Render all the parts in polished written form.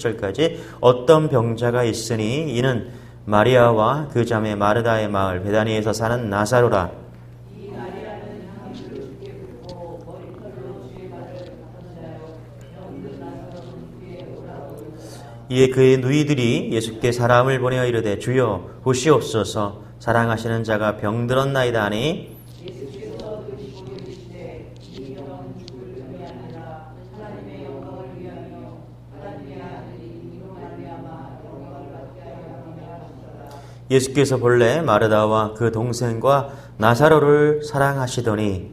17절까지 어떤 병자가 있으니 이는 마리아와 그 자매 마르다의 마을 베다니에서 사는 나사로라. 이에 그의 누이들이 예수께 사람을 보내어 이르되 주여 보시옵소서 사랑하시는 자가 병들었나이다 하니 예수께서 본래 마르다와 그 동생과 나사로를 사랑하시더니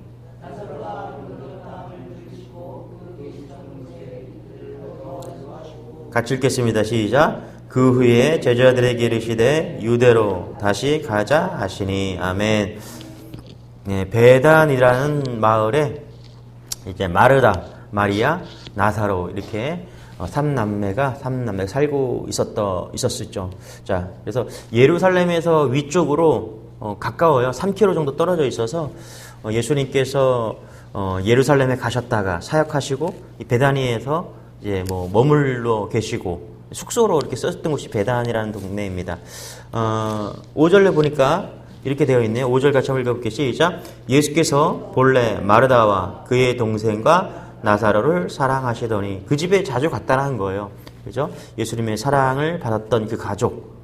같이 읽겠습니다. 시작. 그 후에 제자들에게 이르시되 유대로 다시 가자 하시니 아멘. 네, 베단이라는 마을에 이제 마르다, 마리아, 나사로 이렇게 삼남매가 살고 있었었죠. 자, 그래서 예루살렘에서 위쪽으로 가까워요. 3km 정도 떨어져 있어서 예수님께서 예루살렘에 가셨다가 사역하시고 이 베다니에서 이제 머물러 계시고 숙소로 이렇게 썼던 곳이 베단이라는 동네입니다. 5절에 보니까 이렇게 되어 있네요. 5절 같이 한번 읽어볼게요. 시작. 예수께서 본래 마르다와 그의 동생과 나사로를 사랑하시더니 그 집에 자주 갔다라는 거예요. 그죠? 예수님의 사랑을 받았던 그 가족,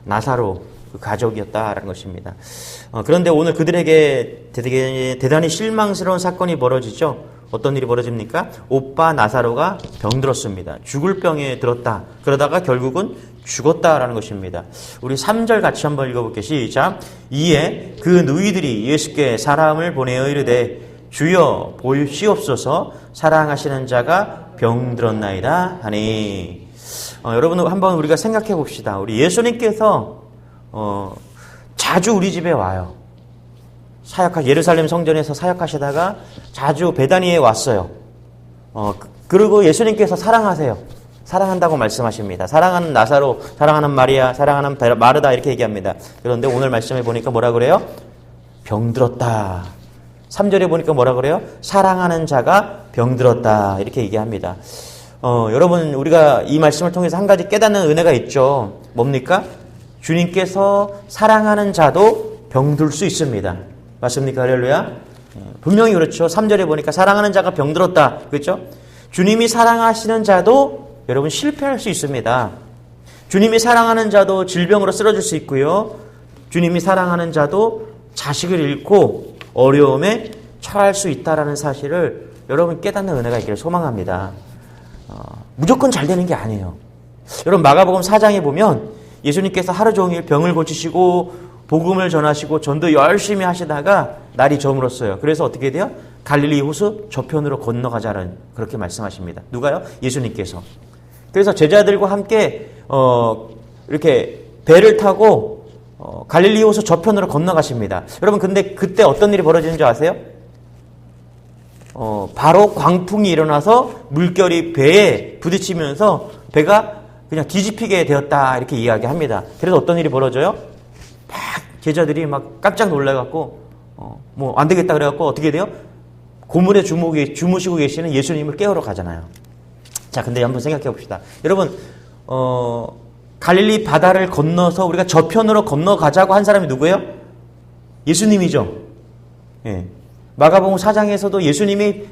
나사로 그 가족이었다라는 것입니다. 그런데 오늘 그들에게 대단히 실망스러운 사건이 벌어지죠. 어떤 일이 벌어집니까? 오빠 나사로가 병들었습니다. 죽을 병에 들었다. 그러다가 결국은 죽었다라는 것입니다. 우리 3절 같이 한번 읽어볼게요. 시작. 이에 그 누이들이 예수께 사람을 보내어 이르되 주여 보시옵소서 사랑하시는 자가 병들었나이다 하니. 여러분 한번 우리가 생각해 봅시다. 우리 예수님께서 자주 우리 집에 와요. 예루살렘 성전에서 사역하시다가 자주 베다니에 왔어요. 그리고 예수님께서 사랑하세요. 사랑한다고 말씀하십니다. 사랑하는 나사로, 사랑하는 마리아, 사랑하는 마르다 이렇게 얘기합니다. 그런데 오늘 말씀해 보니까 뭐라 그래요? 병들었다. 3절에 보니까 뭐라 그래요? 사랑하는 자가 병들었다. 이렇게 얘기합니다. 여러분 우리가 이 말씀을 통해서 한 가지 깨닫는 은혜가 있죠. 뭡니까? 주님께서 사랑하는 자도 병들 수 있습니다. 맞습니까? 할렐루야. 분명히 그렇죠. 3절에 보니까 사랑하는 자가 병들었다. 그렇죠? 주님이 사랑하시는 자도 여러분 실패할 수 있습니다. 주님이 사랑하는 자도 질병으로 쓰러질 수 있고요. 주님이 사랑하는 자도 자식을 잃고 어려움에 처할 수 있다라는 사실을 여러분 깨닫는 은혜가 있기를 소망합니다. 무조건 잘 되는 게 아니에요. 여러분 마가복음 4장에 보면 예수님께서 하루 종일 병을 고치시고 복음을 전하시고 전도 열심히 하시다가 날이 저물었어요. 그래서 어떻게 돼요? 갈릴리 호수 저편으로 건너가자는 그렇게 말씀하십니다. 누가요? 예수님께서. 그래서 제자들과 함께 이렇게 배를 타고 갈릴리 호수 저편으로 건너가십니다. 여러분 근데 그때 어떤 일이 벌어지는 줄 아세요? 바로 광풍이 일어나서 물결이 배에 부딪히면서 배가 그냥 뒤집히게 되었다 이렇게 이야기합니다. 그래서 어떤 일이 벌어져요? 막 제자들이 막 깜짝 놀라갖고 안 되겠다 그래갖고 어떻게 돼요? 고물에 주무시고 계시는 예수님을 깨우러 가잖아요. 자, 근데 한번 생각해 봅시다. 여러분 갈릴리 바다를 건너서 우리가 저편으로 건너가자고 한 사람이 누구예요? 예수님이죠. 예. 마가복음 4장에서도 예수님이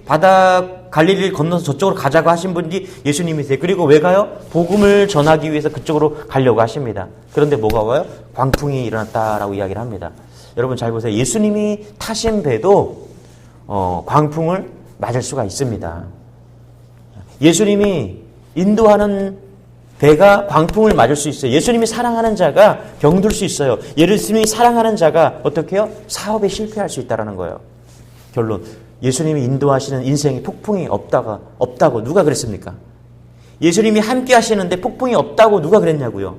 갈릴리를 건너서 저쪽으로 가자고 하신 분이 예수님이세요. 그리고 왜 가요? 복음을 전하기 위해서 그쪽으로 가려고 하십니다. 그런데 뭐가 와요? 광풍이 일어났다라고 이야기를 합니다. 여러분 잘 보세요. 예수님이 타신 배도 광풍을 맞을 수가 있습니다. 예수님이 인도하는 배가 광풍을 맞을 수 있어요. 예수님이 사랑하는 자가 병들 수 있어요. 예수님이 사랑하는 자가 어떻게 해요? 사업에 실패할 수 있다는 거예요. 결론, 예수님이 인도하시는 인생에 폭풍이 없다고 누가 그랬습니까? 예수님이 함께 하시는데 폭풍이 없다고 누가 그랬냐고요?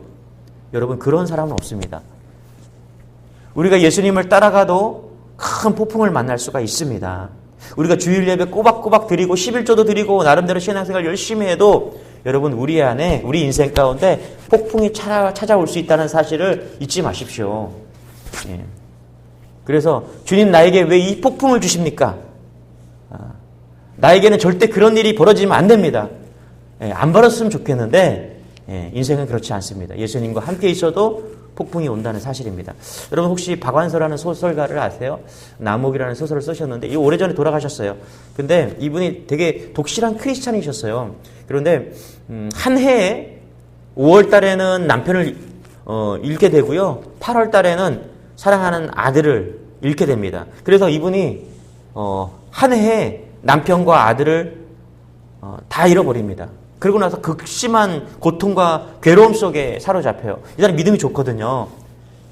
여러분 그런 사람은 없습니다. 우리가 예수님을 따라가도 큰 폭풍을 만날 수가 있습니다. 우리가 주일 예배 꼬박꼬박 드리고 11조도 드리고 나름대로 신앙생활 열심히 해도 여러분 우리 안에 우리 인생 가운데 폭풍이 찾아올 수 있다는 사실을 잊지 마십시오. 예. 그래서 주님 나에게 왜 이 폭풍을 주십니까? 나에게는 절대 그런 일이 벌어지면 안 됩니다. 안 벌었으면 좋겠는데 인생은 그렇지 않습니다. 예수님과 함께 있어도 폭풍이 온다는 사실입니다. 여러분 혹시 박완서라는 소설가를 아세요? 남옥이라는 소설을 쓰셨는데 이 오래전에 돌아가셨어요. 근데 이분이 되게 독실한 크리스찬이셨어요. 그런데 한 해에 5월 달에는 남편을 잃게 되고요. 8월 달에는 사랑하는 아들을 잃게 됩니다. 그래서 이분이 한 해에 남편과 아들을 다 잃어버립니다. 그러고 나서 극심한 고통과 괴로움 속에 사로잡혀요. 이 사람 믿음이 좋거든요.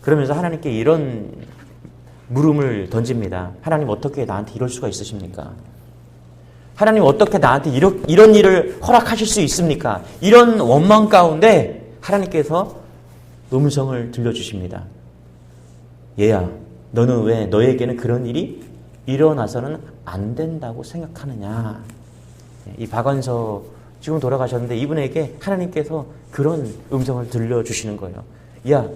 그러면서 하나님께 이런 물음을 던집니다. 하나님 어떻게 나한테 이럴 수가 있으십니까? 하나님 어떻게 나한테 이런 일을 허락하실 수 있습니까? 이런 원망 가운데 하나님께서 음성을 들려주십니다. 얘야, 너는 왜 너에게는 그런 일이 일어나서는 안 된다고 생각하느냐? 이 박완서 지금 돌아가셨는데 이분에게 하나님께서 그런 음성을 들려주시는 거예요. 야,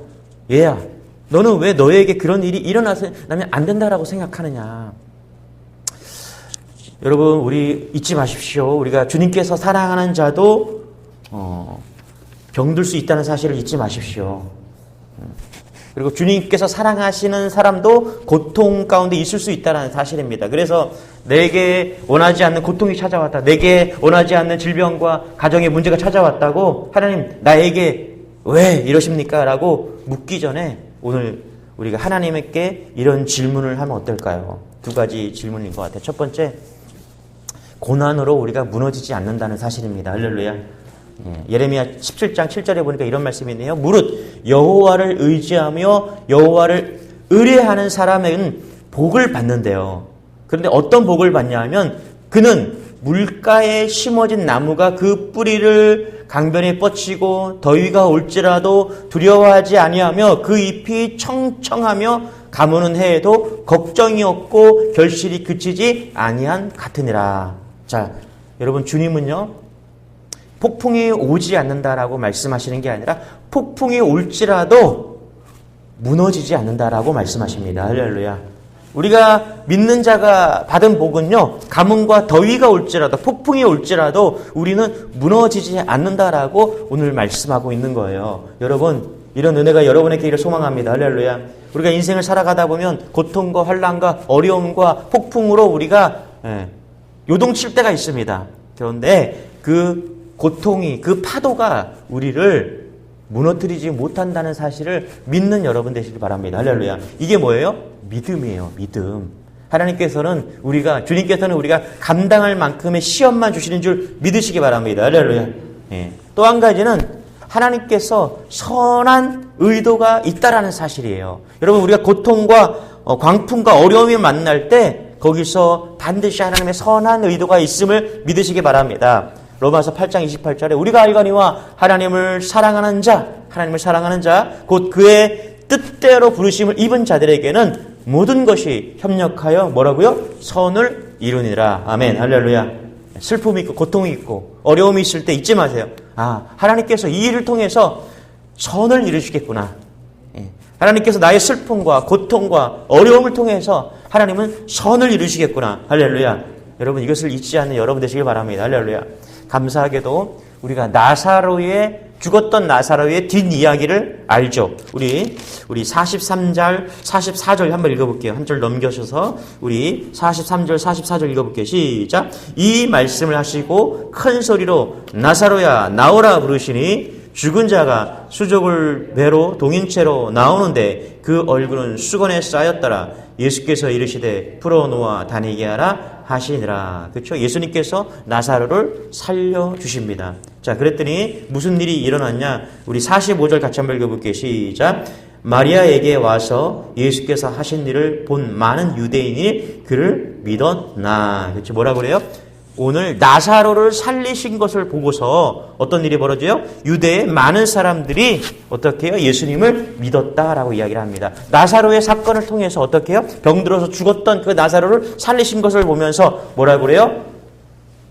얘야, 너는 왜 너에게 그런 일이 일어나서는 안 된다라고 생각하느냐? 여러분, 우리 잊지 마십시오. 우리가 주님께서 사랑하는 자도 병들 수 있다는 사실을 잊지 마십시오. 그리고 주님께서 사랑하시는 사람도 고통 가운데 있을 수 있다는 사실입니다. 그래서 내게 원하지 않는 고통이 찾아왔다. 내게 원하지 않는 질병과 가정의 문제가 찾아왔다고 하나님 나에게 왜 이러십니까? 라고 묻기 전에 오늘 우리가 하나님께 이런 질문을 하면 어떨까요? 두 가지 질문인 것 같아요. 첫 번째, 고난으로 우리가 무너지지 않는다는 사실입니다. 할렐루야. 예레미야 17장 7절에 보니까 이런 말씀이 있네요. 무릇 여호와를 의지하며 여호와를 의뢰하는 사람에게는 복을 받는데요. 그런데 어떤 복을 받냐 하면 그는 물가에 심어진 나무가 그 뿌리를 강변에 뻗치고 더위가 올지라도 두려워하지 아니하며 그 잎이 청청하며 가무는 해에도 걱정이 없고 결실이 그치지 아니한 같으니라. 자, 여러분 주님은요 폭풍이 오지 않는다라고 말씀하시는 게 아니라 폭풍이 올지라도 무너지지 않는다라고 말씀하십니다. 할렐루야. 우리가 믿는 자가 받은 복은요, 가뭄과 더위가 올지라도, 폭풍이 올지라도 우리는 무너지지 않는다라고 오늘 말씀하고 있는 거예요. 여러분, 이런 은혜가 여러분의 길을 소망합니다. 할렐루야. 우리가 인생을 살아가다 보면 고통과 환난과 어려움과 폭풍으로 우리가 요동칠 때가 있습니다. 그런데 그 고통이, 그 파도가 우리를 무너뜨리지 못한다는 사실을 믿는 여러분 되시길 바랍니다. 할렐루야. 이게 뭐예요? 믿음이에요. 믿음. 하나님께서는 주님께서는 우리가 감당할 만큼의 시험만 주시는 줄 믿으시기 바랍니다. 할렐루야. 또 한 가지는 하나님께서 선한 의도가 있다라는 사실이에요. 여러분, 우리가 고통과 광풍과 어려움이 만날 때 거기서 반드시 하나님의 선한 의도가 있음을 믿으시기 바랍니다. 로마서 8장 28절에 우리가 알거니와 하나님을 사랑하는 자, 곧 그의 뜻대로 부르심을 입은 자들에게는 모든 것이 협력하여 뭐라고요? 선을 이루니라. 아멘. 할렐루야. 슬픔이 있고 고통이 있고 어려움이 있을 때 잊지 마세요. 하나님께서 이 일을 통해서 선을 이루시겠구나. 하나님께서 나의 슬픔과 고통과 어려움을 통해서 하나님은 선을 이루시겠구나. 할렐루야. 여러분, 이것을 잊지 않는 여러분 되시길 바랍니다. 할렐루야. 감사하게도 우리가 죽었던 나사로의 뒷이야기를 알죠. 우리 43절, 44절 한번 읽어볼게요. 한 절 넘겨셔서 우리 43절, 44절 읽어볼게요. 시작. 이 말씀을 하시고 큰 소리로 나사로야 나오라 부르시니 죽은 자가 수족을 배로 동인채로 나오는데 그 얼굴은 수건에 쌓였더라. 예수께서 이르시되 풀어놓아 다니게 하라 하시니라. 그렇죠? 예수님께서 나사로를 살려주십니다. 자, 그랬더니 무슨 일이 일어났냐? 우리 45절 같이 한번 읽어볼게요. 시작. 마리아에게 와서 예수께서 하신 일을 본 많은 유대인이 그를 믿었나. 그렇죠? 뭐라고 그래요? 오늘 나사로를 살리신 것을 보고서 어떤 일이 벌어져요? 유대의 많은 사람들이 어떻게 해요? 예수님을 믿었다라고 이야기를 합니다. 나사로의 사건을 통해서 어떻게 해요? 병들어서 죽었던 그 나사로를 살리신 것을 보면서 뭐라고 그래요?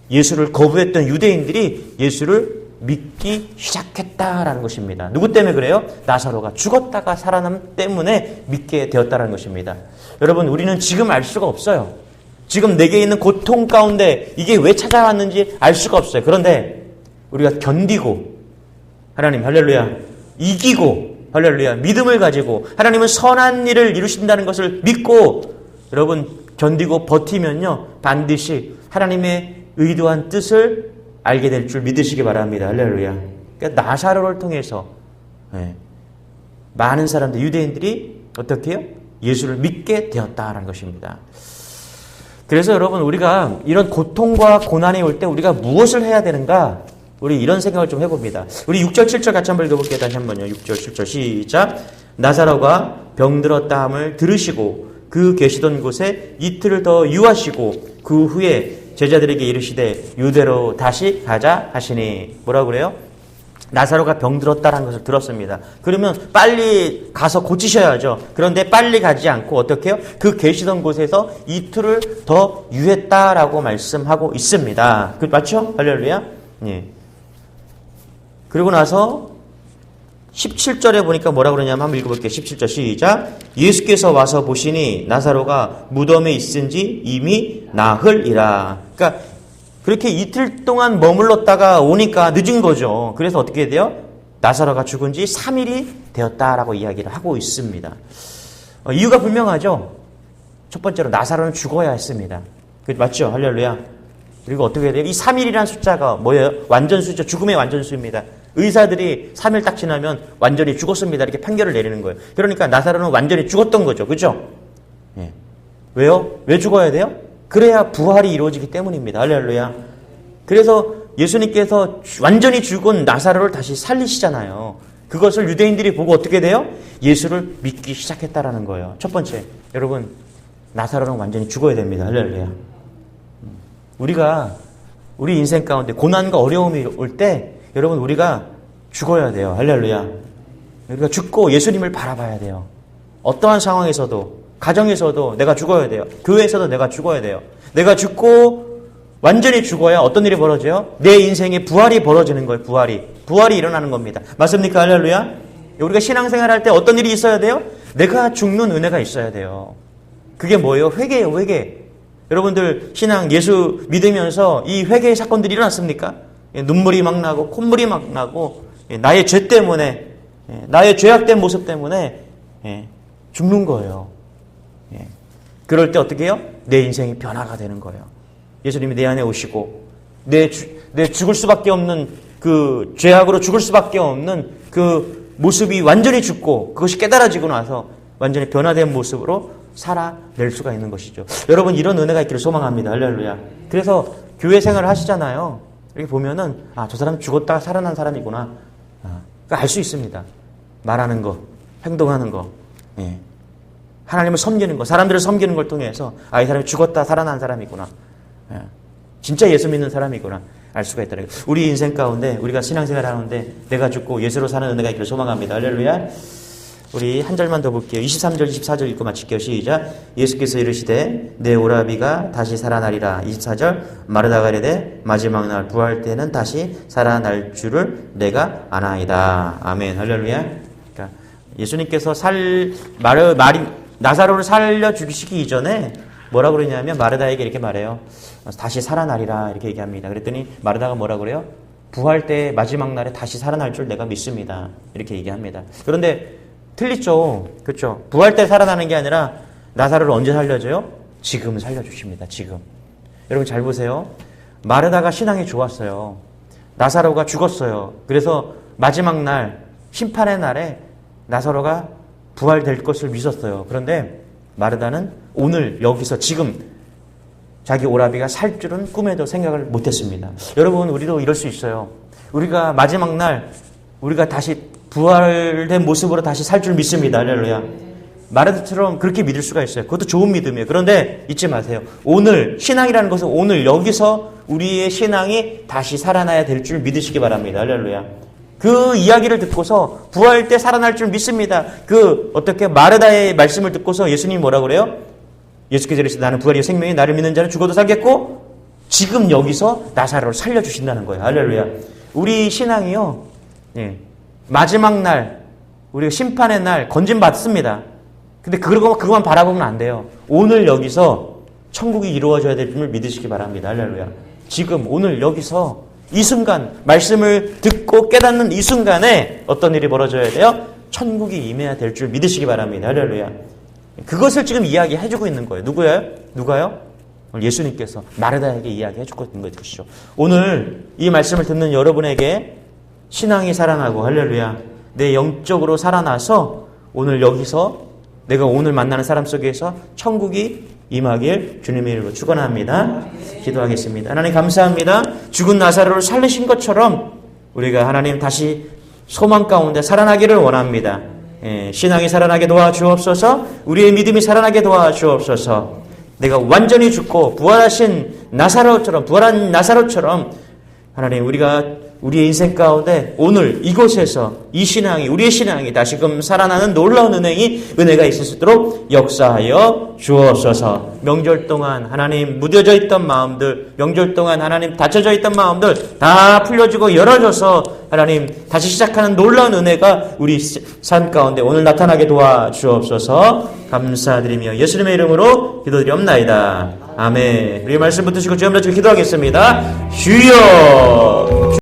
예수를 거부했던 유대인들이 예수를 믿기 시작했다라는 것입니다. 누구 때문에 그래요? 나사로가 죽었다가 살아남 때문에 믿게 되었다는 것입니다. 여러분, 우리는 지금 알 수가 없어요. 지금 내게 있는 고통 가운데 이게 왜 찾아왔는지 알 수가 없어요. 그런데 우리가 견디고 하나님 할렐루야 이기고 할렐루야 믿음을 가지고 하나님은 선한 일을 이루신다는 것을 믿고 여러분 견디고 버티면요 반드시 하나님의 의도한 뜻을 알게 될 줄 믿으시기 바랍니다. 할렐루야. 그러니까 나사로를 통해서 많은 사람들 유대인들이 어떻게 해요? 예수를 믿게 되었다라는 것입니다. 그래서 여러분 우리가 이런 고통과 고난이 올 때 우리가 무엇을 해야 되는가? 우리 이런 생각을 좀 해봅니다. 우리 6절 7절 같이 한번 읽어볼게요. 다시 한번요. 6절 7절 시작. 나사로가 병들었다 함을 들으시고 그 계시던 곳에 이틀을 더 유하시고 그 후에 제자들에게 이르시되 유대로 다시 가자 하시니 뭐라고 그래요? 나사로가 병들었다라는 것을 들었습니다. 그러면 빨리 가서 고치셔야죠. 그런데 빨리 가지 않고 어떻게 해요? 그 계시던 곳에서 이틀을 더 유했다라고 말씀하고 있습니다. 맞죠? 할렐루야. 예. 그리고 나서 17절에 보니까 뭐라고 그러냐면 한번 읽어볼게요. 17절 시작. 예수께서 와서 보시니 나사로가 무덤에 있은지 이미 나흘이라. 그러니까 그렇게 이틀 동안 머물렀다가 오니까 늦은 거죠. 그래서 어떻게 돼요? 나사로가 죽은 지 3일이 되었다라고 이야기를 하고 있습니다. 이유가 분명하죠. 첫 번째로 나사로는 죽어야 했습니다. 맞죠? 할렐루야. 그리고 어떻게 돼요? 이 3일이라는 숫자가 뭐예요? 완전수죠. 죽음의 완전수입니다. 의사들이 3일 딱 지나면 완전히 죽었습니다. 이렇게 판결을 내리는 거예요. 그러니까 나사로는 완전히 죽었던 거죠. 그죠? 예. 왜요? 왜 죽어야 돼요? 그래야 부활이 이루어지기 때문입니다. 할렐루야. 그래서 예수님께서 완전히 죽은 나사로를 다시 살리시잖아요. 그것을 유대인들이 보고 어떻게 돼요? 예수를 믿기 시작했다라는 거예요. 첫 번째, 여러분 나사로는 완전히 죽어야 됩니다. 할렐루야. 우리가 우리 인생 가운데 고난과 어려움이 올 때 여러분 우리가 죽어야 돼요. 할렐루야. 우리가 죽고 예수님을 바라봐야 돼요. 어떠한 상황에서도 가정에서도 내가 죽어야 돼요. 교회에서도 내가 죽어야 돼요. 내가 죽고 완전히 죽어야 어떤 일이 벌어져요? 내 인생에 부활이 벌어지는 거예요. 부활이 일어나는 겁니다. 맞습니까? 할렐루야. 우리가 신앙생활 할 때 어떤 일이 있어야 돼요? 내가 죽는 은혜가 있어야 돼요. 그게 뭐예요? 회개예요. 회개. 여러분들 신앙 예수 믿으면서 이 회개의 사건들이 일어났습니까? 눈물이 막 나고 콧물이 막 나고 나의 죄 때문에 나의 죄악된 모습 때문에 죽는 거예요. 그럴 때 어떻게 해요? 내 인생이 변화가 되는 거예요. 예수님이 내 안에 오시고 내 죽을 수밖에 없는 그 죄악으로 죽을 수밖에 없는 그 모습이 완전히 죽고 그것이 깨달아지고 나서 완전히 변화된 모습으로 살아낼 수가 있는 것이죠. 여러분 이런 은혜가 있기를 소망합니다. 할렐루야. 그래서 교회 생활을 하시잖아요. 이렇게 보면은 저 사람 죽었다가 살아난 사람이구나. 그러니까 알 수 있습니다. 말하는 거, 행동하는 거, 하나님을 섬기는 거, 사람들을 섬기는 걸 통해서 이 사람이 죽었다 살아난 사람이구나. 진짜 예수 믿는 사람이구나. 알 수가 있다는 거예요. 우리 인생 가운데 우리가 신앙생활 하는데 내가 죽고 예수로 사는 은혜가 있기를 소망합니다. 할렐루야. 우리 한 절만 더 볼게요. 23절, 24절 읽고 마칠게요. 시작. 예수께서 이르시되 내 오라비가 다시 살아나리라. 24절 마르다가 이르되 마지막 날 부활 때는 다시 살아날 줄을 내가 아나이다. 아멘. 할렐루야. 그러니까 예수님께서 나사로를 살려 죽이시기 이전에 뭐라고 그러냐면 마르다에게 이렇게 말해요. 다시 살아나리라 이렇게 얘기합니다. 그랬더니 마르다가 뭐라고 그래요? 부활 때 마지막 날에 다시 살아날 줄 내가 믿습니다. 이렇게 얘기합니다. 그런데 틀리죠. 그렇죠. 부활 때 살아나는 게 아니라 나사로를 언제 살려줘요? 지금 살려주십니다. 지금. 여러분 잘 보세요. 마르다가 신앙이 좋았어요. 나사로가 죽었어요. 그래서 마지막 날 심판의 날에 나사로가 부활될 것을 믿었어요. 그런데 마르다는 오늘 여기서 지금 자기 오라비가 살 줄은 꿈에도 생각을 못했습니다. 여러분 우리도 이럴 수 있어요. 우리가 마지막 날 우리가 다시 부활된 모습으로 다시 살 줄 믿습니다. 할렐루야. 마르다처럼 그렇게 믿을 수가 있어요. 그것도 좋은 믿음이에요. 그런데 잊지 마세요. 오늘 신앙이라는 것은 오늘 여기서 우리의 신앙이 다시 살아나야 될 줄 믿으시기 바랍니다. 할렐루야. 그 이야기를 듣고서 부활 때 살아날 줄 믿습니다. 어떻게 마르다의 말씀을 듣고서 예수님이 뭐라고 그래요? 예수께서 이르시되 나는 부활이요 생명이 나를 믿는 자는 죽어도 살겠고 지금 여기서 나사로를 살려주신다는 거예요. 할렐루야. 우리 신앙이요. 마지막 날, 우리가 심판의 날 건진 받습니다. 근데 그거만 바라보면 안 돼요. 오늘 여기서 천국이 이루어져야 될 줄을 믿으시기 바랍니다. 할렐루야. 지금 오늘 여기서 이 순간 말씀을 듣고 깨닫는 이 순간에 어떤 일이 벌어져야 돼요? 천국이 임해야 될 줄 믿으시기 바랍니다. 할렐루야. 그것을 지금 이야기해주고 있는 거예요. 누가요? 예수님께서 마르다에게 이야기해주고 있는 것이죠. 오늘 이 말씀을 듣는 여러분에게 신앙이 살아나고 할렐루야. 내 영적으로 살아나서 오늘 여기서 내가 오늘 만나는 사람 속에서 천국이 임하길 주님의 이름으로 축원합니다. 기도하겠습니다. 하나님 감사합니다. 죽은 나사로를 살리신 것처럼 우리가 하나님 다시 소망 가운데 살아나기를 원합니다. 신앙이 살아나게 도와주옵소서. 우리의 믿음이 살아나게 도와주옵소서. 내가 완전히 죽고 부활한 나사로처럼 하나님 우리가 우리의 인생 가운데 오늘 이곳에서 우리의 신앙이 다시금 살아나는 놀라운 은혜가 있을 수 있도록 역사하여 주옵소서. 명절 동안 하나님 무뎌져 있던 마음들, 명절 동안 하나님 닫혀져 있던 마음들 다 풀려지고 열어져서 하나님 다시 시작하는 놀라운 은혜가 우리 삶 가운데 오늘 나타나게 도와주옵소서. 감사드리며 예수님의 이름으로 기도드리옵나이다. 아멘. 우리 말씀 붙드시고 주여 기도하겠습니다. 주여